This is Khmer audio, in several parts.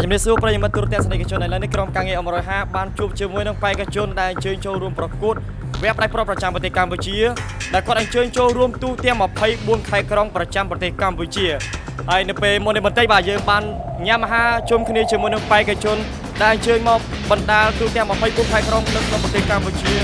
ជំរាបសួរប្រិយមិត្តទូរទស្សនិកជនឥឡូវនេះក្រុមការងារអមរយ5បានជួបជាមួយនឹងបេក្ខជនដែលអញ្ជើញចូលរួមប្រកួតវគ្គផ្ដាច់ប្រចាំប្រទេសកម្ពុជាដែលគាត់អញ្ជើញចូលរួមទូទាំង24ខេត្តក្រុងប្រចាំប្រទេសកម្ពុជាហើយនៅពេលមុននេះបន្តិចបាទយើងបានញ៉ាំអាហារជុំគ្នាជាមួយនឹងបេក្ខជនដែលអញ្ជើញមកបណ្ដាលទូទាំង24ខេត្តក្រុងនៅក្នុងប្រទេសកម្ពុជា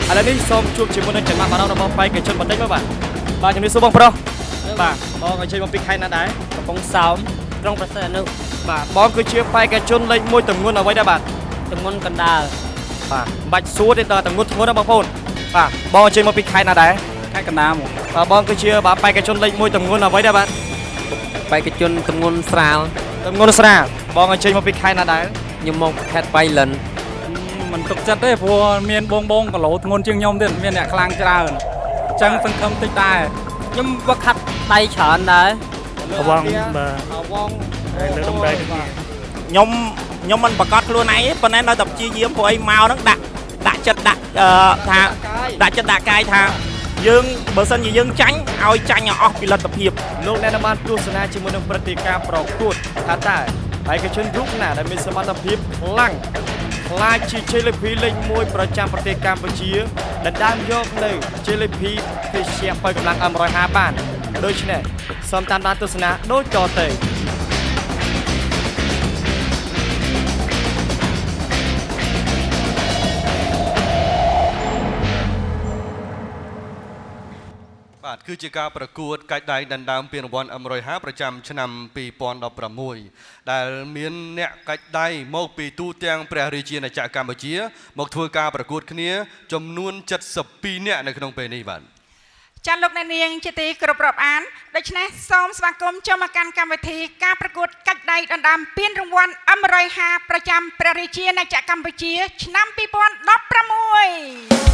ឥឡូវនេះសូមជួបជាមួយនឹងចំណាប់អារម្មណ៍របស់បេក្ខជនបន្តិចមើលបាទជំរាបសួរបងប្រុសបាទបងអញ្ជើញមកពីខេត្តណាដែរកំពង់សោមក្រុងប្រសិទ្ធអនុបាទបងគឺជាបេក្ខជនលេខ1តម្ងន់អ្វីដែរបាទតម្ងន់កណ្ដាលបាទមិនបាច់សួរទេដល់តម្ងន់ធ្ងន់ណាបងប្អូនបាទបងអញ្ជើញមកពីខេត្តណាដែរខេត្តកណ្ដាលមកបាទបងគឺជាបាទបេក្ខជនលេខ1តម្ងន់អ្វីដែរបាទបេក្ខជនតម្ងន់ស្រាលតម្ងន់ស្រាលបងអញ្ជើញមកពីខេត្តណាដែរខ្ញុំមកខេត្តបៃលិនមិនទុកចិត្តទេព្រោះមានបងគីឡូធ្ងន់ជាងខ្ញុំទៀតមានអ្នកខ្លាំងច្រើនអញ្ចឹងសង្ឃឹមតិចដែរខ្ញុំវឹកហាត់ដៃច្រើនដែរអវងបាទអវងលើដុំដៃខ្ញុំមិនប្រកាសខ្លួនឯងទេប៉ុន្តែនៅតែព្យាយាមព្រោះអីមកហ្នឹងដាក់ចិត្តដាក់ថាដាក់ចិត្តដាក់កាយថាយើងបើសិនជាយើងចាញ់ឲ្យចាញ់ឲ្យអស់ពីលទ្ធភាពលោកអ្នកបានទស្សនាជាមួយនឹងព្រឹត្តិការណ៍ប្រកួតថាតើបេក្ខជនរូបណាដែលមានសមត្ថភាពខ្លាំងខ្លាចជាជ័យលាភីលេខ1ប្រចាំប្រទេសកម្ពុជាដែលដើមយកនៅជ័យលាភីភេសជ្ជៈបើកម្លាំង M150 បានដូច្នេះសូមតាមដានទស្សនាដូចតទៅបាទគឺជាការប្រកួតកាច់ដៃដណ្ដើមពានរង្វាន់ M150 ប្រចាំឆ្នាំ2016ដែលមានអ្នកកាច់ដៃមកពីទូទាំងព្រះរាជាណាចក្រកម្ពុជាមកធ្វើការប្រកួតគ្នាចំនួន72នាក់នៅក្នុងពេលនេះបាទចាលោកអ្នកនាងជាទីគោរពរាប់អានដូច្នេះសូមស្វាគមន៍ចូលមកកាន់កម្មវិធីការប្រកួតកាច់ដៃដណ្ដើមពានរង្វាន់ M150 ប្រចាំព្រះរាជាណាចក្រកម្ពុជាឆ្នាំ2016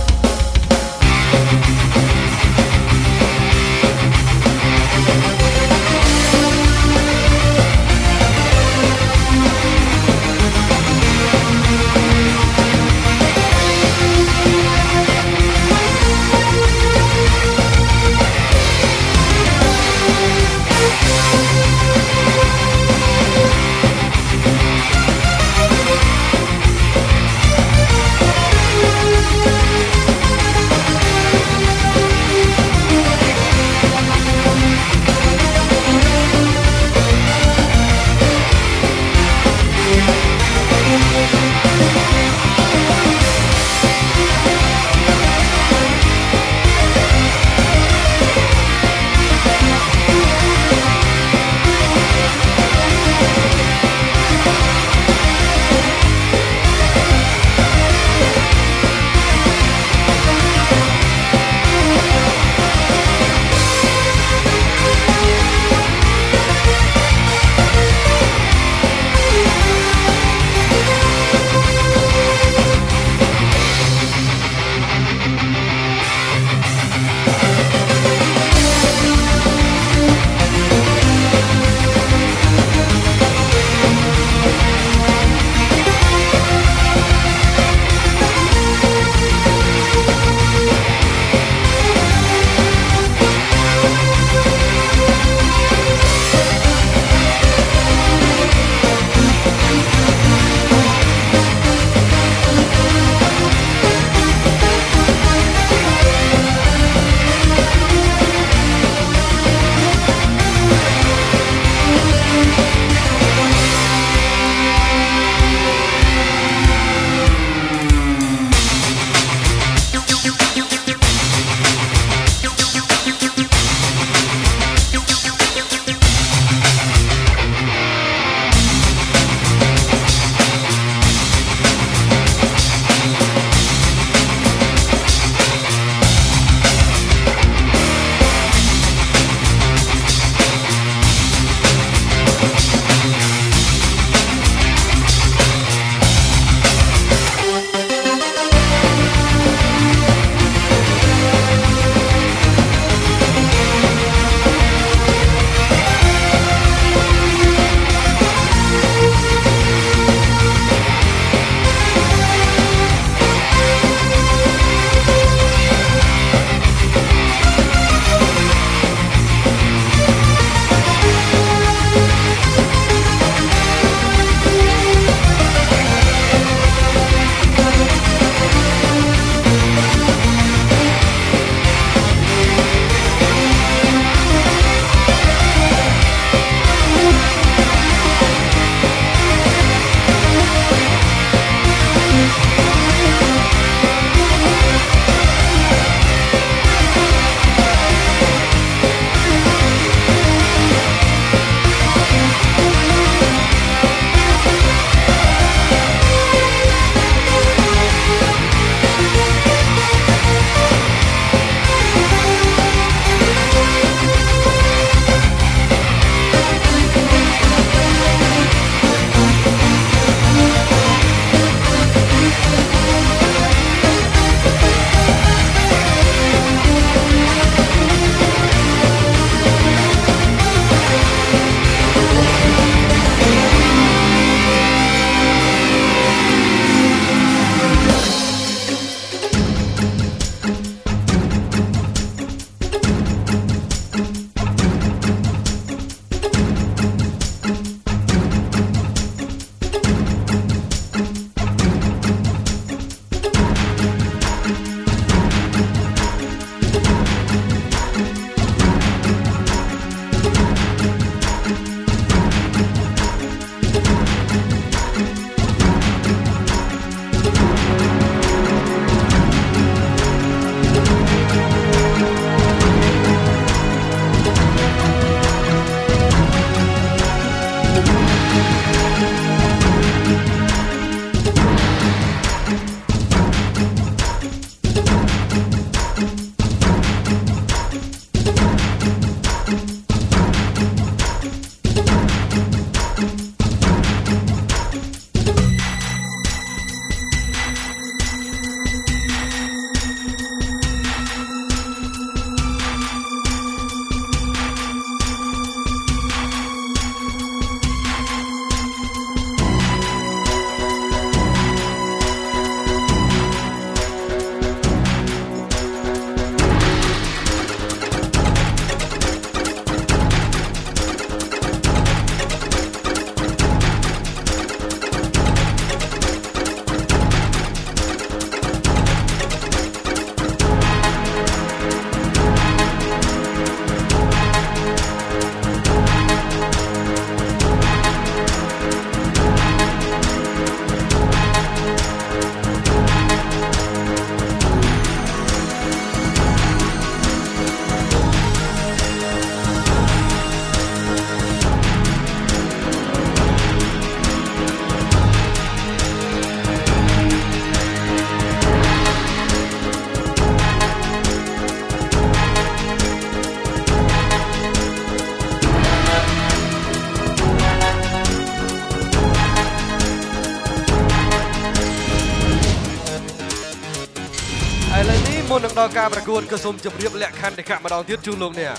ដល់ការប្រកួតក៏សូមជម្រាបលក្ខខណ្ឌតិកម្ដងទៀតជូនលោកអ្នក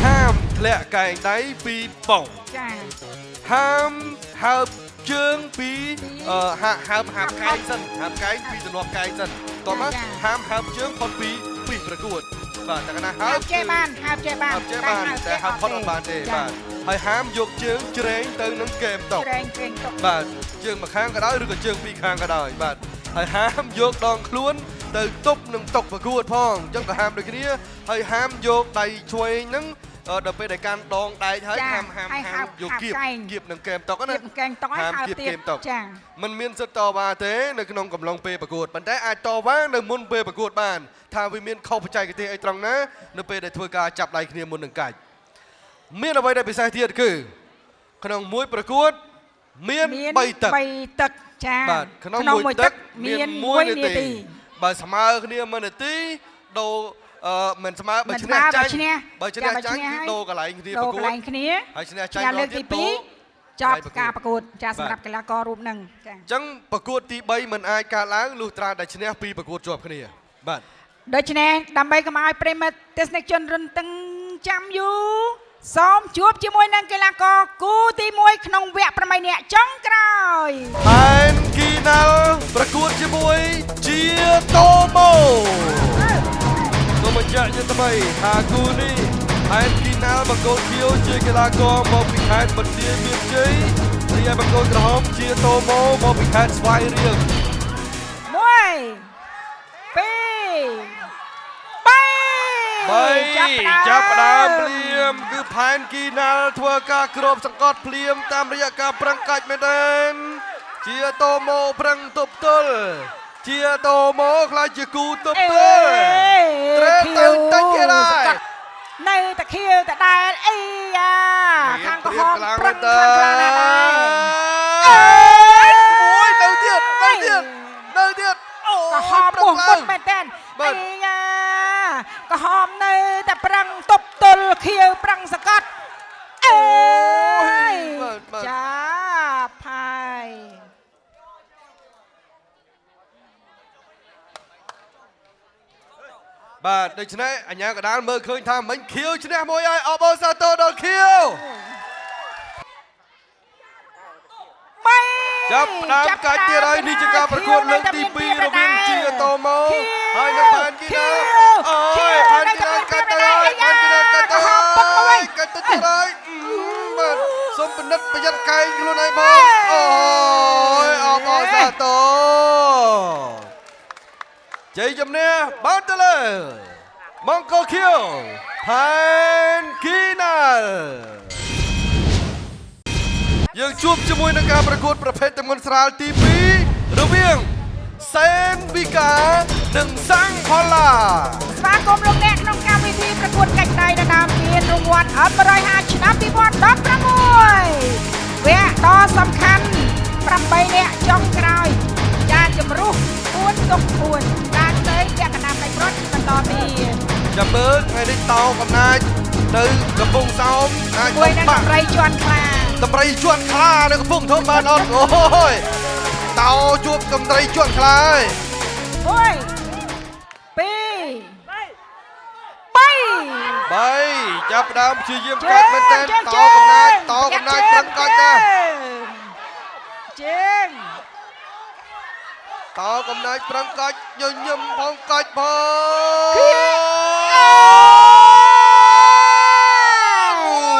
ហាមធ្លាក់កែងដៃពីប៉ង ចា ហាមហើបជើងពីហើបកែងសិនហើបកែងពីទំនាស់កែងសិនតោះមកហាមហើបជើងផុតពីប្រកួតបាទតែកណាហើប ចេះបានហើបចេះបាន តែហើបផុតអត់បានទេបាទហើយហាមយកជើងជ្រែងទៅនឹងគែមតុក ត្រែងតុក បាទជើងមួយខាងក៏ដោយឬក៏ជើងពីរខាងក៏ដោយបាទហើយហាមយកដងខ្លួនទៅទប់នឹងតុកប្រកួតផងអញ្ចឹងក៏ហាមដូចគ្នាហើយហាមយកដៃឆ្វេងហ្នឹងដល់ពេលដែលកាន់ដងដែកហើយហាមយកគៀបនឹងគែមតុកណា កែងតុកឲ្យហើបទៀតចា มันមានសិទ្ធិតវ៉ាទេនៅក្នុងកំឡុងពេលប្រកួតប៉ុន្តែអាចតវ៉ានៅមុនពេលប្រកួតបានថាវាមានខុសបច្ចេកទេសអីត្រង់ណានៅពេលដែលធ្វើការចាប់ដៃគ្នាមុននឹងកាច់មានអ្វីដែលពិសេសទៀតគឺក្នុងមួយប្រកួតមាន3ទឹក 3ទឹកចា បាទក្នុងមួយទឹកមាន1នាទីបើស្មើគ្នា1នាទីដូរមិនស្មើបើឈ្នះចាញ់បើឈ្នះចាញ់គឺដូរកន្លែងគ្នាប្រកួតហើយឈ្នះចាញ់លើកទី2 ចប់ការប្រកួតចាសម្រាប់កីឡាកររូបហ្នឹងចាអញ្ ចឹងប្រកួតទី3មិនអាចកើតឡើងលុះត្រាតែឈ្នះពីប្រកួតជាប់គ្នាបាទ ដូច្នេះដើម្បីកុំឲ្យប្រិមិត្តទស្សនិកជនរន្ទឹងចាំយូរសូមជួបជាមួយនឹងកីឡាករគូទី1ក្នុងវគ្គ8នាក់ចុងក្រោយ ផែនគីណាល់ប្រកួតជាមួយជាតូម៉ូសូមបញ្ជាក់ជាថ្មីថាគូនេះផែនគីណាល់បង្គោលខៀវជាកីឡាករមកពីខេត្តបន្ទាយមានជ័យរីឯបង្គោលក្រហមជាតូម៉ូមកពីខេត្តស្វាយរៀង 1 2 3 ចាប់ផ្ដើមភ្លាមគឺផែនគីណាល់ធ្វើការគ្របសង្កត់ភ្លាមតាមរយៈការប្រឹងកាច់មែនទែនជាតូម៉ូប្រឹងទប់ទល់ជាតូម៉ូខ្លាចជាគូទប់ទល់ត្រេតទៅតិចទៀតហើយ នៅតែខៀវតែដែលអីយ៉ាខាងក្រហមប្រឹងខ្លាំងណាស់មួយនៅទៀតក្រហមបោះមុតមែនតើអីយ៉ាក្រហមនៅតែប្រឹងទប់ទល់ខៀវប្រឹងសកាត់អើយចាប់ហើយបាទដូច្នេះអញ្ញាកដាលមើលឃើញថាមិញខៀវឈ្នះមួយហើយអបអរសាទរដល់ខៀវចាប់ផ្ដើមកាច់ទៀតហើយនេះជាការប្រកួតលើកទី2រវាងជាតូម៉ូហើយនឹងផែនគីណាអូយផែនគីណាកាច់ទៅហើយផែនគីណាកាច់ទៅហើយកាច់ទៅទៀតហើយបាទសូមពិនិត្យប្រយ័ត្នកែងខ្លួនឯងបងអូយអបអរសាទរជ័យជំនះបានទៅលើមង្គលខៀវផែនគីណាល់យើងជួបជាមួយនឹងការប្រកួតប្រភេទទម្ងន់ស្រាលទី2រវាងសេនវីកានិងសាំងផល្លា ស្វាគមន៍លោកអ្នកក្នុងកម្មវិធីប្រកួតកាច់ដៃដណ្ដើមពានរង្វាន់150ឆ្នាំ2016វគ្គដ៏សំខាន់8នាក់ចុងក្រោយចាជំរុះ4ទុក4ការទៅលក្ខណៈផ្លេចព្រាត់បន្តទៀតចាំមើលថ្ងៃនេះតោកំណាចនៅកំពង់សោមអាច មួយនឹងតម្រៃជន់ខ្លា តម្រៃជន់ខ្លានៅកំពង់ធំបានអត់អូយតោជួបតម្រៃជន់ខ្លាហើយ1 2 3 ចាប់ផ្ដើមព្យាយាមកាត់មែនតើតោកំណាចប្រឹងកាច់ណាជើងតោកំណាចប្រឹងកាច់ញញឹមផងកាច់ផងអូ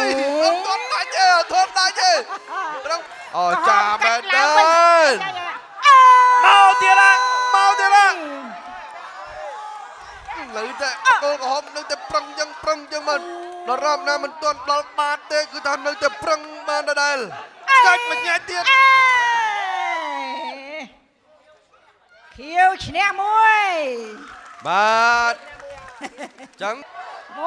យអត់ដាច់ទេធំដាច់ទេប្រឹងអូចាមែនតើមកទៀតឡើយលើតែកូនក្រហមនៅតែប្រឹងចឹងមិនដល់រំណាមិនទាន់ដល់បាតទេគឺថានៅតែប្រឹងបានដដែលកាច់មួយញ៉ែទៀតខៀវឈ្នះមួយបាទចឹង1 2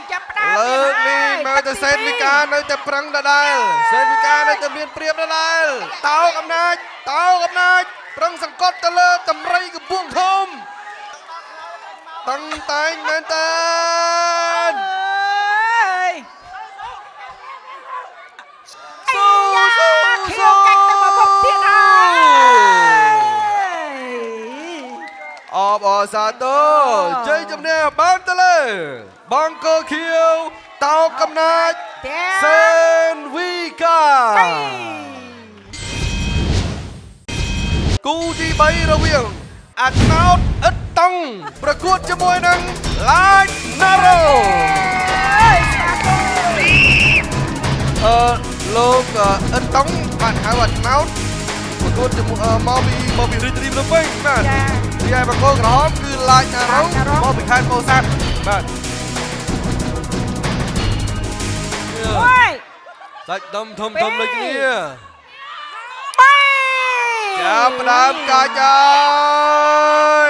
3ចាប់ផ្ដើមលើកនេះមកទៅសេនវិការនៅតែប្រឹងដដែលសេនវិការនៅតែមានព្រៀបដដែលតោកំណាចប្រឹងសង្កត់ទៅលើតម្រៃកំពង់ធំតាំងតែងមែនតើខៀវកាច់ទៅមកពុកទៀតហើយ សាទរជ័យជំនះបានទៅលើបង្គោលខៀវតោកំណាច ទាំង សេនវីកាគូទី3រវាងអាត្នោតឥតតង់ប្រកួតជាមួយនឹង Light Naro លោកឥតតង់បានហៅអាត្នោតប្រកួតជាមួយមកពីរីត្រីមនៅវិញបាទទីឯបង្គោលក្រហមគឺ Light Naro មកពីខេត្តពោធិ៍សាត់បាទសាច់ដុំធំដូចគ្នាចាប់ផ្ដើមកាច់ហើ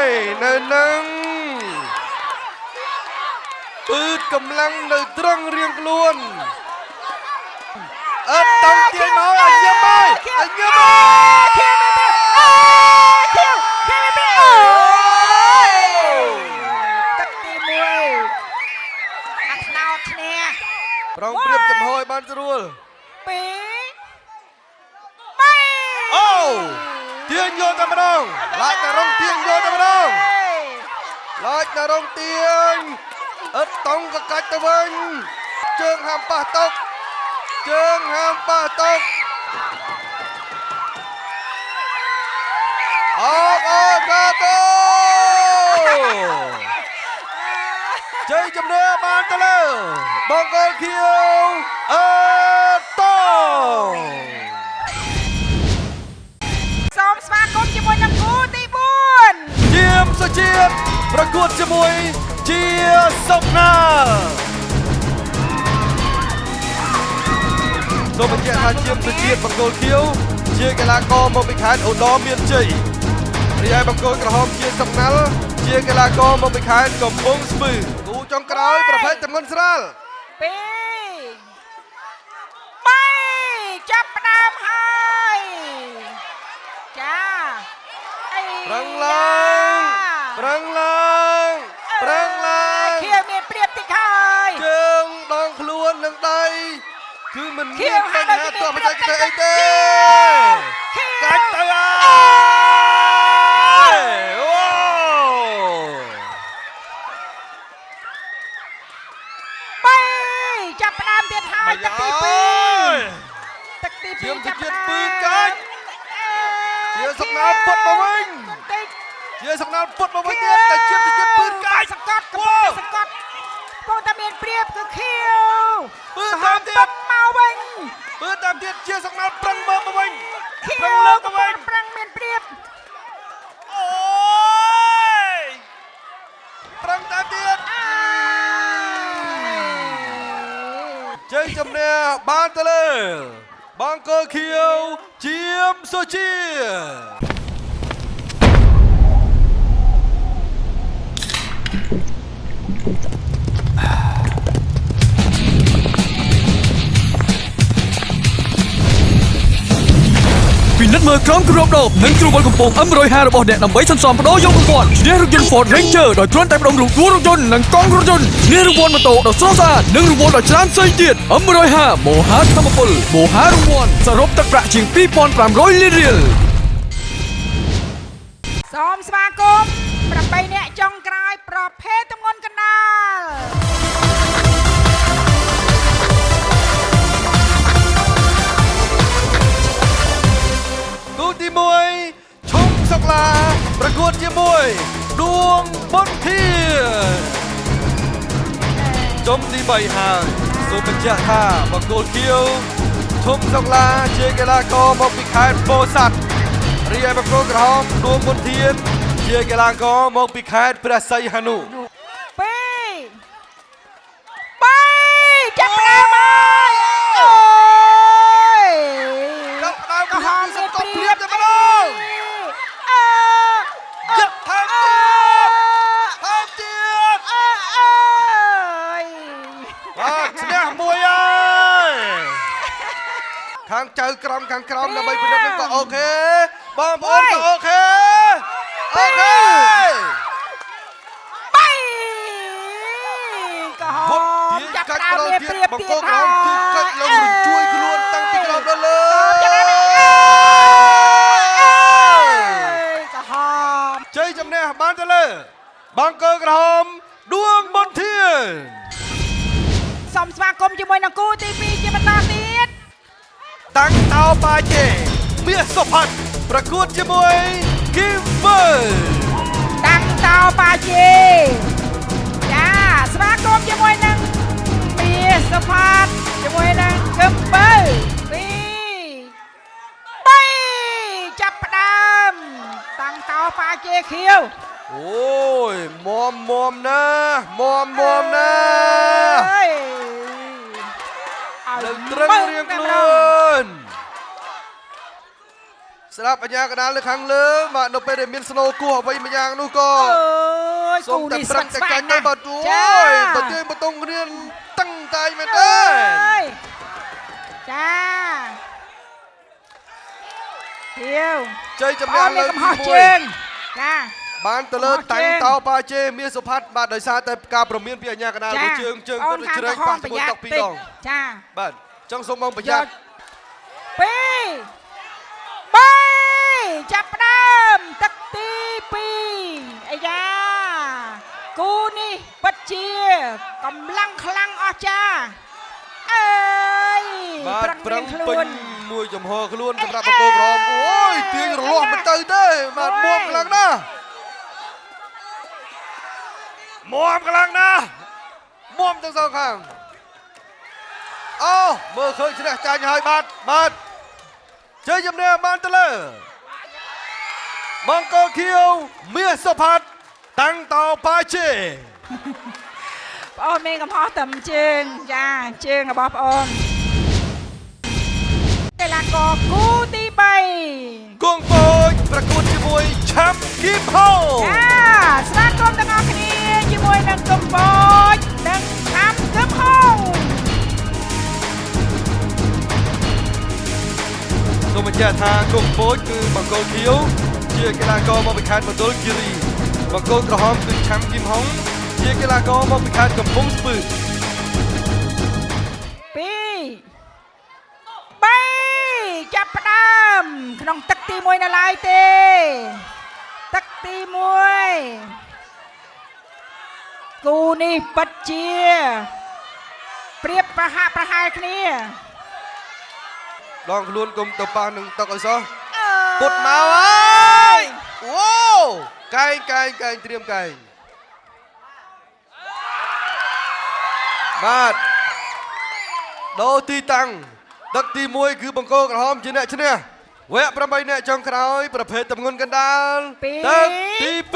យនៅនឹងពឺតកម្លាំងនៅត្រង់រៀងខ្លួនអត់តង់ទាញមកអញញឹមហើយអញញឹមទឹកទី1អាត្នោតឈ្នះ ប្រងព្រៀបចំហឲ្យបានស្រួល 2 អូទាញយកតែម្ដងឡាច់តារងទាញយកតែម្ដងឡាច់តារងទាញអត់តង់ក៏កាច់ទៅវិញជើងហាមប៉ះតុកជើងហាមប៉ះតុកអូកាតូជ័យជំនះបានទៅលើបង្គោលខៀវអឺតូសូមស្វាគមន៍ជាមួយនឹងគូទី4ជាមសុជាតិប្រកួតជាមួយជាសុកណាសូមបញ្ជាក់ថាជាមសុជាតិបង្គោលខៀវជាកីឡាករមកពីខេត្តឧត្តរមានជ័យរីឯបង្គោលក្រហមជាសុកណាល់ជាកីឡាករមកពីខេត្តកំពង់ស្ពឺគូចុងក្រោយប្រភេទទម្ងន់ស្រាល 2 3ចាប់ផ្ដើមហើយចាប្រឹងឡើងប្រឹងឡើងប្រឹងឡើងខៀវមានព្រៀបតិចហើយ ជើងដងខ្លួននឹងដៃគឺមិនមានបញ្ហាទោះបច្ចេកទេសអីទេកាច់ទៅហើយអូ3ចាប់ផ្ដើមទៀតហើយទឹកទី2ទឹកទី2ចាប់ផ្ដើម ពឺកាច់ជាសុកណាល់ពុតមកវិញជាសុកណាល់ពុតមកវិញទៀតតែជាពឺកាច់សង្កត់សង្កត់ពងតែមានព្រៀបគឺខៀវ ពឺតាមទៀតមកវិញ ពឺតាមទៀតជាសុកណាល់ប្រឹងមើលមកវិញ ប្រឹងលើកទៅវិញប្រឹងមានព្រៀប អូយប្រឹងតាមទៀតជ័យជំនះបានទៅលើបង្គោលខៀវជាមសុជាតិពិនិត្យមើលក្រុមគ្រាប់ដបនិងគ្រូបលកំពង់ M105 របស់អ្នកដើម្បីសន្សំបដូរយករង្វាន់ឈ្នះរថយន្ត Ford Ranger ដោយគ្រាន់តែបដិងរូបតួរថយន្តនិងកង់រថយន្តឈ្នះរង្វាន់ម៉ូតូដ៏ស្រស់ស្អាតនិងរង្វាន់ដ៏ច្រើនផ្សេងទៀត M105 មហាធម្មពលមហារង្វាន់សរុបទឹកប្រាក់ជាង 2,500 លានរៀល សូមស្វាគមន៍8អ្នកចុងក្រោយប្រភេទទម្ងន់កណ្ដាល គូទី1ឈុំសុកឡាប្រកួតជាមួយដួងបុនធាជុំទី3ហើយសូមបញ្ជាក់ថាបង្គោលខៀវឈុំសុកឡាជាកីឡាករមកពីខេត្តពោធិ៍សាត់រីឯបង្គោលក្រហមដួងបុនធាជាកីឡាករមកពីខេត្តព្រះសីហនុ 2 3ចាប់ផ្ដើមហើយអូយ ចាប់ផ្ដើម កំហំ ស មាន ង្កត់ ព្ ព្ រៀ រៀ ប ប ទៅ តែ ម្ ម្ ដ ដ ង ងយកថែមទៀតថែមទៀតបាទឈ្នះមួយហើយខាងចៅក្រមខាងក្រមដើម្បីពិនិត្យនឹងក៏អូខេបងប្អូនក៏អូខេអូខេ កំហំចាប់ផ្ដើមមានព្រៀប ប ទៀត ង្គោលក្រមគឺកាច់ឡើងជួយខ្លួនតាំងពីក្រោមដល់លើ កំហំ ជ័យជំនះបានទៅលើ បង្គោលក្រហមដួងមន្ធាន សូមស្វាគមន៍ជាមួយនឹងគូទី2ជាបន្តទៀត តាំងតោបាជេមាសសុផាត់ប្រកួតជាមួយគីវើ តាំងតោបាជេចាស្វាគមន៍ជាមួយនឹងមាសសុផាតជាមួយនឹងកឹមបើ2 3ចាប់ផ្ដើមតាំងតោបាជេខៀវ អូយមុំណាមុំណា អើយ លើកត្រឹងរៀងខ្លួនស្ដាប់អាញាកដាលលើខាងលើបាទនៅពេលដែលមានស្នូគោះអ្វីមួយយ៉ាងនោះក៏ អើយ សូម គូ តែ នេះ ប្រឹងតែកាច់ទៅបាទអូយប្រទេសបតុងគ្នាតឹងតែងមែនទេ ចាហៀវ ជ័យជំនះ អត់មា លើ ន ក កំហុស ទី ជើងចា 1បានទៅលើតាំងតោបាជេមាសសុផាត់បាទដោយសារតែការប្រមានពីអាញាកដាលមួយជើងទៅជ្រែកប៉ះជាមួយតក2ដង ចា បាទចង់សូមបងប្រយ័ត្ន 2 3ចាប់ផ្ដើមទឹកទី2អាយ៉ាគូនេះពិតជាកម្លាំងខ្លាំងអស្ចារ្យអើយ បាទប្រឹង រៀ ពេ ខ្លួន ញមួយចំហខ្លួនសម្រាប់បង្គោលក្រហមអូយទាញរលាស់មិនទៅទេបាទមុំខ្លាំងណាស់មុំខ្លាំងណាស់មុំទាំងសងខាងអូមើលឃើញឈ្នះចាញ់ហើយបាទជ័យជំនះបានទៅលើបង្គោលខៀវមាសសុផាត់តាំងតោបាជេ បងអូនមានកំហុសតែជើងចាជើងរបស់បងអូនកីឡាករគូទី3 គង់ពូជប្រកួតជាមួយឆាំគីមហូ ចាស្វាគមន៍ទាំងអស់គ្នាជាមួយនឹងកំបោចនិងឆាំកឹមហុង សូមបញ្ជាក់ថាគង់ពូជគឺបង្គោលខៀវជាកីឡាករមកពីខេត្តមណ្ឌលគិរីបង្គោលក្រហមគឺឆាំគីមហុងជាកីឡាករមកពីខេត្តកំពង់ស្ពឺ 2 3ចាប់ផ្ដើមក្នុងទឹកទី1នៅឡើយទេទឹកទី1គូនេះពិតជាប្រៀបប្រហាក់ប្រហែលគ្នា ដងខ្លួនកុំទៅប៉ះនឹងទឹកឲ្យសោះ អើយ ពុតមកហើយអូកែងត្រៀមកែងបាទដូរទីតាំងទឹកទី1គឺបង្គោលក្រហមជាអ្នកឈ្នះវគ្គ8អ្នកចុងក្រោយប្រភេទទម្ងន់កណ្ដាលទឹកទី2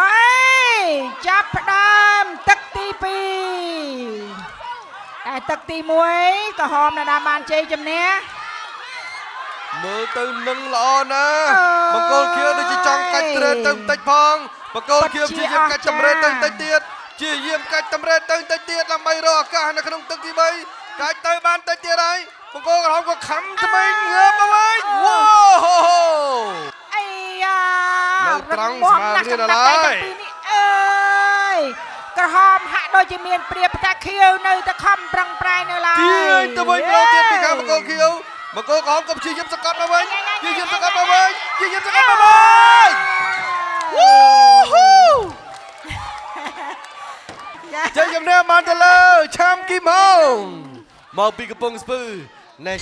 3ចាប់ផ្ដើមទឹកទី2តែទឹកទី1ក៏ហមណាស់បានជ័យជំនះ មើលទៅនឹងល្អណាស់បង្គោលខៀវដូចជាចង់កាច់ត្រេតទៅបន្តិចផងបង្គោលខៀវជាយាមកាច់តម្រេតទៅបន្តិចទៀតជាយាមកាច់តម្រេតទៅបន្តិចទៀតដើម្បីរកឱកាសនៅក្នុងទឹកទី3កាច់ទៅបានតិចទៀតហើយបង្គោលក្រហមក៏ខំថ្មីងងើបមកវិញវ៉ូ អាយ៉ា នៅត្រង់ស្មារតីដល់ហើយ អើយក្រហមហាក់ដូចជាមានព្រៀបតាខៀវនៅតែខំប្រឹងប្រែងនៅឡើយ ទាញទៅវិញម្ដងទៀតពីខាងបង្គោលខៀវបង្គោលក្រហមក៏ព្យាយាមសកាត់មកវិញព្យាយាមសកាត់មកវិញព្យាយាមសកាត់មកវិញវ៉ូហ៊ូជ័យជំនះបានទៅលើឆាំគីម៉ុងមកពីកំពង់ស្ពឺនេះ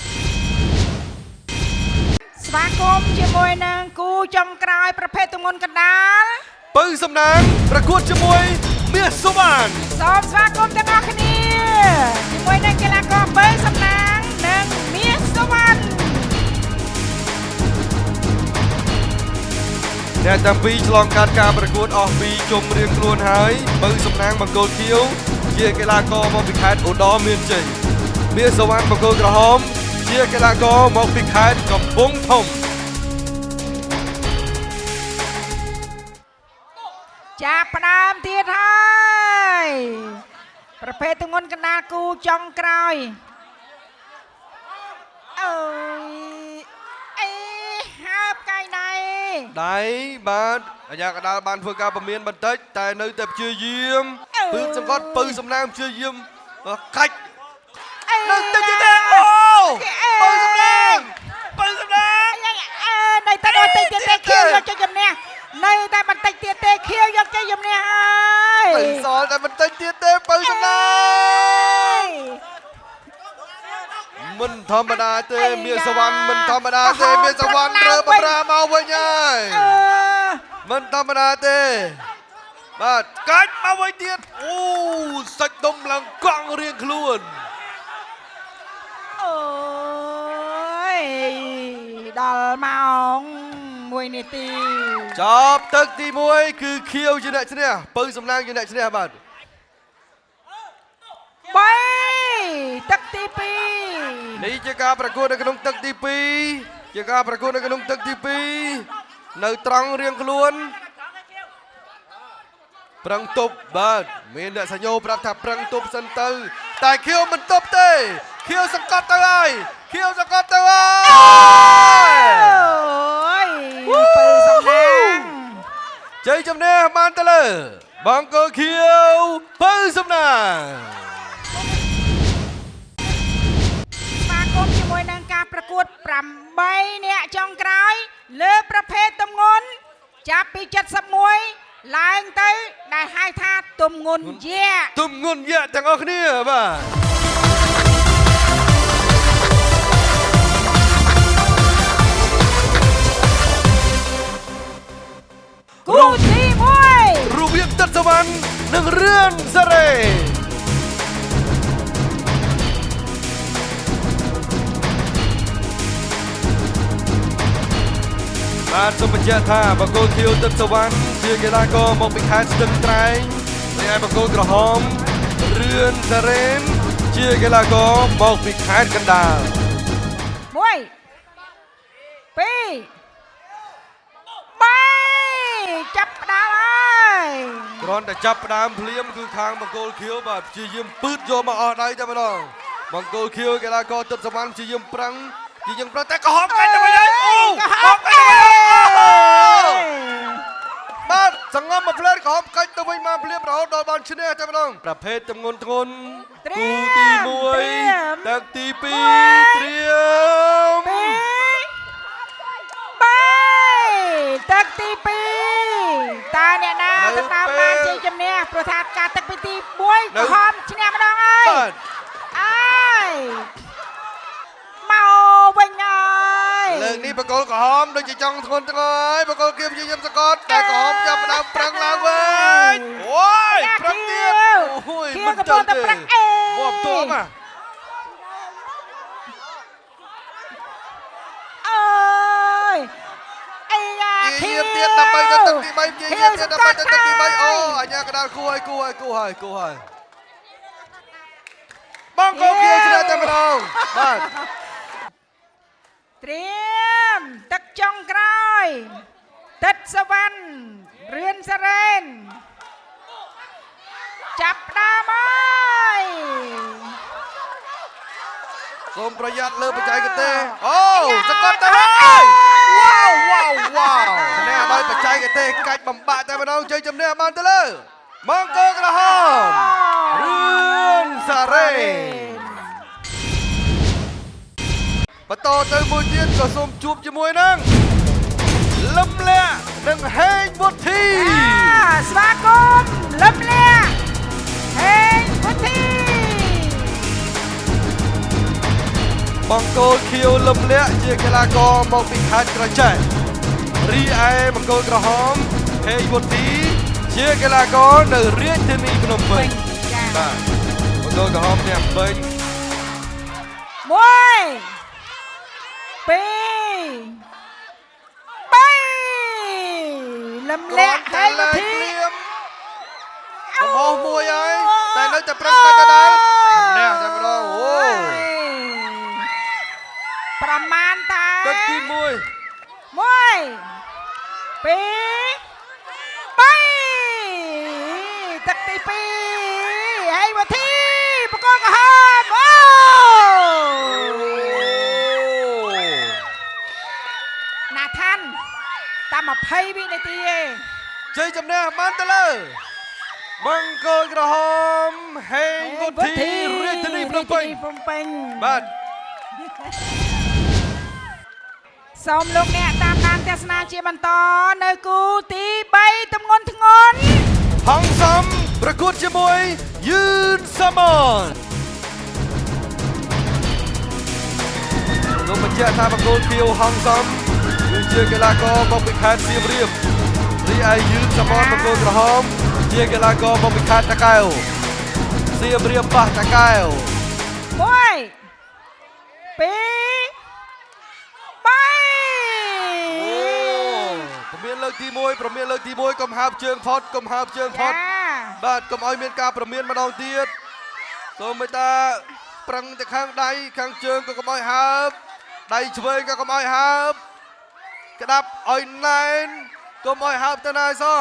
ស្វាគមន៍ជាមួយនឹងគូចុងក្រោយប្រភេទទម្ងន់កណ្ដាល ពៅសំណាងប្រកួតជាមួយមាសសុវណ្ណ សូមស្វាគមន៍ទាំងអស់គ្នាជាមួយនឹងកីឡាករបើសំណាងនិងមាសសុវណ្ណ អ្នកទាំងពីរឆ្លងកាត់ការប្រកួតអស់ពីជុំរៀងខ្លួនហើយពៅសំណាងបង្គោលខៀវជាកីឡាករមកពីខេត្តឧត្តរមានជ័យមាសសុវណ្ណបង្គោលក្រហមជាកីឡាករមកពីខេត្តកំពង់ធំ ចាប់ផ្ដើមទៀតហើយប្រភេទទម្ងន់កណ្ដាលគូចុងក្រោយអើយអេហើបកាយដៃ ដៃបាទអាញាកដាលបានធ្វើការពមៀនបន្តិចតែនៅតែព្យាយាមពឺសង្កត់ពៅសំណាងព្យាយាមកាច់នៅទឹកទៀតទេអូពៅសំណាង នៅតែដល់តិចទៀតទេខៀវយកជ័យជំនះ នៅតែបន្តិចទៀតទេខៀវយកជ័យជំនះហើយ មិនសល់តែបន្តិចទៀតទេបើសំណាងមិនធម្មតាទេមានសវណ្ណមិនធម្មតាទេមានសវណ្ណរើបប្រាមកវិញហើយមិនធម្មតាទេបាទកាច់មកវិញទៀតអូសាច់ដុំឡើងកង់រៀងខ្លួន អូយដល់ម៉ោង1នាទី ចប់ទឹកទី1គឺខៀវជាអ្នកឈ្នះពៅសំឡាងជាអ្នកឈ្នះបាទ 3ទឹកទី2 នេះជាការប្រកួតនៅក្នុងទឹកទី2ជាការប្រកួតនៅក្នុងទឹកទី2នៅត្រង់រៀងខ្លួនប្រឹងទប់បាទមានអ្នកសញ្ញោប្រាប់ថាប្រឹងទប់សិនទៅតែខៀវមិនទប់ទេខៀវសង្កត់ទៅហើយខៀវសង្កត់ទៅហើយ អូយពៅសំណាង ជ័យជំនះបានទៅលើបង្គោលខៀវពៅសំណាង ស្វាគមន៍ជាមួយនឹងការប្រកួត8នាក់ចុងក្រោយលើប្រភេទទម្ងន់ចាប់ពី71ឡើងទៅដែលហៅថាទម្ងន់យក្ស ទម្ងន់យក្សទាំងអស់គ្នាបាទ គូទី1 រូបភាពទឹកសវណ្ណនិងរឿនសេរីបាទសូមបញ្ជាក់ថាបង្គោលខៀវទឹកសវណ្ណជាកីឡាករមកពីខេត្តស្ទឹងត្រែងហើយបង្គោលក្រហមរឿនសេរីជាកីឡាករមកពីខេត្តកណ្ដាល 1 2 3ចាប់ផ្ដើមហើយ គ្រាន់តែចាប់ផ្ដើមភ្លាមគឺខាងបង្គោលខៀវបាទព្យាយាមពឺតយកមកអស់ដៃតែម្ដងបង្គោលខៀវកីឡាករទឹកសវណ្ណព្យាយាមប្រឹងតែក្រហមកាច់ទៅវិញហើយអូក្រហមកាច់ទៅវិញបាទសង្ងំមកផ្លែក្រហមកាច់ទៅវិញមកភ្លាមរហូតដល់បានឈ្នះតែម្ដងប្រភេទទម្ងន់ធ្ងន់គូទី1ទឹកទី2ត្រៀម 3ទឹកទី2តើអ្នកណាទៅតាមបានជ័យជំនះព្រោះថាការទឹកពីទី1ក្រហមឈ្នះម្ដងហើយ បាទ អើយមកវិញហើយ លើកនេះបង្គោលក្រហមដូចជាចង់ធ្ងន់ធ្ងរហើយបង្គោលខៀវព្យាយាមសង្កត់តែក្រហមចាប់ផ្ដើមប្រឹងឡើងវិញអូយប្រឹងទៀតអូយ ខៀវ មិន កំ ទៅ ពុងតែ ទេ ប្រឹងមកទួមអា អើយអីយ៉ា ព្យាយាមទៀតដើម្បីទៅទឹកទី3ព្យាយាមទៀតដើម្បីទៅទឹកទី3អូអញ្ញាកដាលគូហើយបងកូនខៀវឈ្នះតែម្ដងបាទ ត្រៀមទឹកចុងក្រោយទឹកសវណ្ណរឿនសារ៉េនចាប់ផ្ដើមហើយ សូមប្រយ័ត្នលើបច្ចេកទេសអូសង្កត់ទៅហើយវ៉ាវឈ្នះដោយបច្ចេកទេសកាច់បំបាក់តែម្ដងជ័យជំនះបានទៅលើបង្គោលក្រហមរឿនសារ៉េបន្តទៅមួយទៀតក៏សូមជួបជាមួយនឹងលឹមលាក់និងហេងវុធី ស្វាគមន៍លឹមលាក់ហេងវុធី បង្គោលខៀវលឹមលាក់ជាកីឡាករមកពីខេត្តក្រចេះរីឯបង្គោលក្រហមហេងវុធីជាកីឡាករនៅរាជធានីភ្នំពេញបាទបង្គោលក្រហមទាំងពេញ 1 2 3លំលាក់ហេងវុធី កំហុសមួយហើយតែនៅតែប្រឹងកាច់ដដែលឈ្នះតែម្ដងអូ ប្រមាណតា ទឹកទី1 1 2 3ទឹកទី2ហេងវុធីបង្គោលក្រហមអូណាថាន់តាម20វិនាទីឯង ជ័យជំនះបានទៅលើបង្គោលក្រហមហេងវុធីរាជធានីភ្នំពេញ បាទ បាទ សូមលោកអ្នកតាមដាន ទស្សនាជាបន្តនៅគូទី3ទម្ងន់ធ្ងន់ ហងសំប្រកួតជាមួយយឺនសាម៉ុនលោកបញ្ជាក់ថាបង្គោលខៀវហងសំគឺជាកីឡាករមកពីខេត្តសៀមរាបរីឯយឺនសាម៉ុនបង្គោលក្រហមជាកីឡាករមកពីខេត្តតាកែវសៀមរាបប៉ះតាកែវ 1 2 3 ប្រមានលើកទី1កុំហើបជើងផុតបាទកុំឲ្យមានការប្រមានម្ដងទៀតសូមមេត្តាប្រឹងទៅខាងដៃខាងជើងក៏កុំឲ្យហើបដៃឆ្វេងក៏កុំឲ្យហើបក្តាប់ឲ្យណែនកុំឲ្យហើបទៅណាសោះ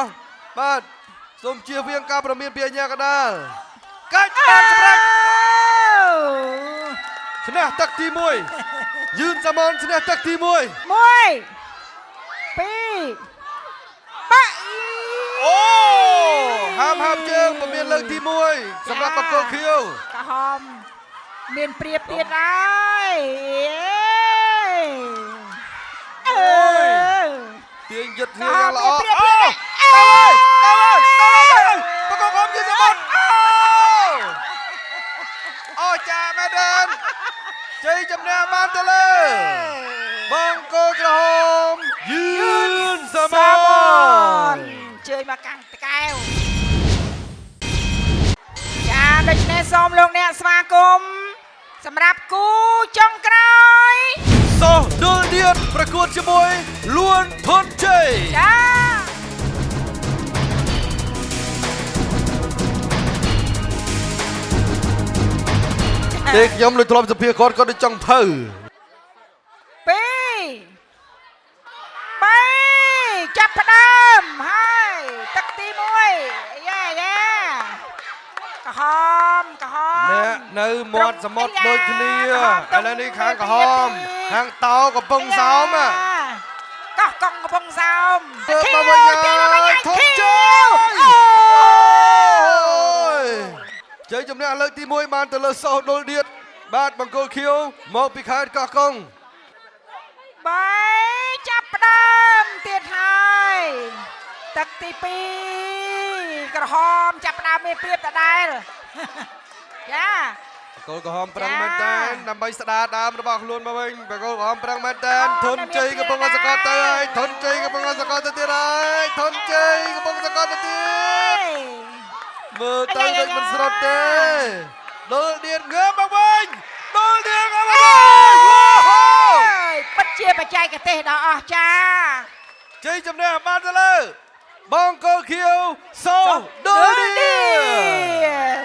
បាទសូមជៀសវាងការប្រមានពីអាជ្ញាកណ្ដាលកាច់បានសម្រេចឈ្នះទឹកទី1យឺនសាម៉ុនឈ្នះទឹកទី1 1 2 3 អូហាមជើងមិនមានលើកទី1សម្រាប់បង្គោលខៀវ ក្រហមមានព្រៀបទៀតហើយទាញយឹតគ្នាយ៉ាងល្អ ព្រៀបទៀត បង្គោលខៀវយឺនសាម៉ុនអូចាមែនទេជ័យជំនះបានទៅលើបង្គោលក្រហមយឺនសាម៉ុន ជើញមកកាន់តកែវចាដូច្នេះសូមលោកអ្នកស្វាគមន៍សម្រាប់គូចុងក្រោយ សូដុលឌៀតប្រកួតជាមួយលួនធនជ័យ ចា ទេខ្ញុំលើធ្លាប់សភាគាត់ដូចចង់ភៅ 2 3 ចាប់ផ្ដើមហើយទឹកទី1យ៉ាក្រហម អ្នកនៅមាត់សមុទ្រដូចគ្នាឥឡូវនេះខាងក្រហមខាងតោកំពុងសោមកោះកង់កំពុងសោម ទៅមកវិញហើយធំជើងជ័យជំនះលើកទី1បានទៅលើសូដុលឌៀតបាទបង្គោលខៀវមកពីខេត្តកោះកុង 3 ចាប់ផ្ដើមទៀតហើយទឹកទី2ក្រហមចាប់ផ្ដើមមានព្រៀបដដែលចា បង្គោលក្រហមប្រឹងមែនតើដើម្បីស្ដារដើមរបស់ខ្លួនមកវិញបង្គោលក្រហមប្រឹងមែនតើធនជ័យកំពុងសកត់ទៅហើយធនជ័យកំពុងសកត់ទៅទៀតហើយធនជ័យកំពុងសកត់ទៅទៀតមើលទៅដូចមិនស្រុតទេដុលឌៀតងើបមកវិញដុលឌៀតងើបមកវិញពិតជាបច្ចេកទេសដ៏អស្ចារ្យ ជ័យជំនះបានទៅលើបង្គោលខៀវសូដុលឌៀត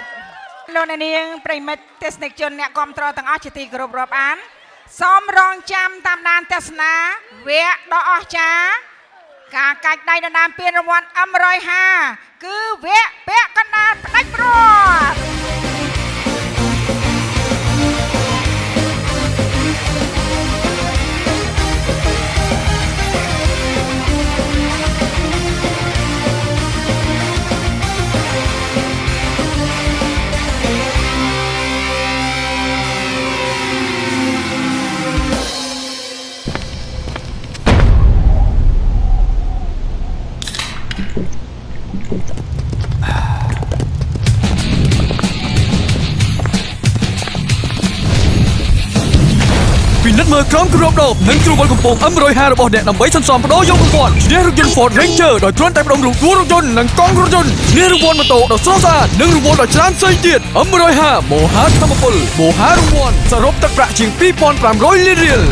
លោកអ្នកនាងប្រិមិត្តទេសនិកជនអ្នកគាំទ្រទាំងអស់ជាទីគោរពរាប់អានសូមរងចាំតាមដានទស្សនាវគ្គដ៏អស្ចារ្យការកាច់ដៃដណ្ដើមពានរង្វាន់ M150 គឺវគ្គពាក់កណ្ដាលផ្ដាច់ព្រាត់ ពិនិត្យមើលក្រុមគ្រាប់ដប់និងទ្រូបល់កំពង់ M150 របស់អ្នកដើម្បីសន្សំបដូរយករង្វាន់ឈ្នះរថយន្ត Ford Ranger ដោយគ្រាន់តែបដិងរូបតួរថយន្តនិងកង់រថយន្តឈ្នះរង្វាន់ម៉ូតូដ៏ស្រស់ស្អាតនិងរង្វាន់ដ៏ច្រើនផ្សេងទៀត M150 មហាធម្មពលមហារង្វាន់សរុបទឹកប្រាក់ជាង 2,500 លានរៀល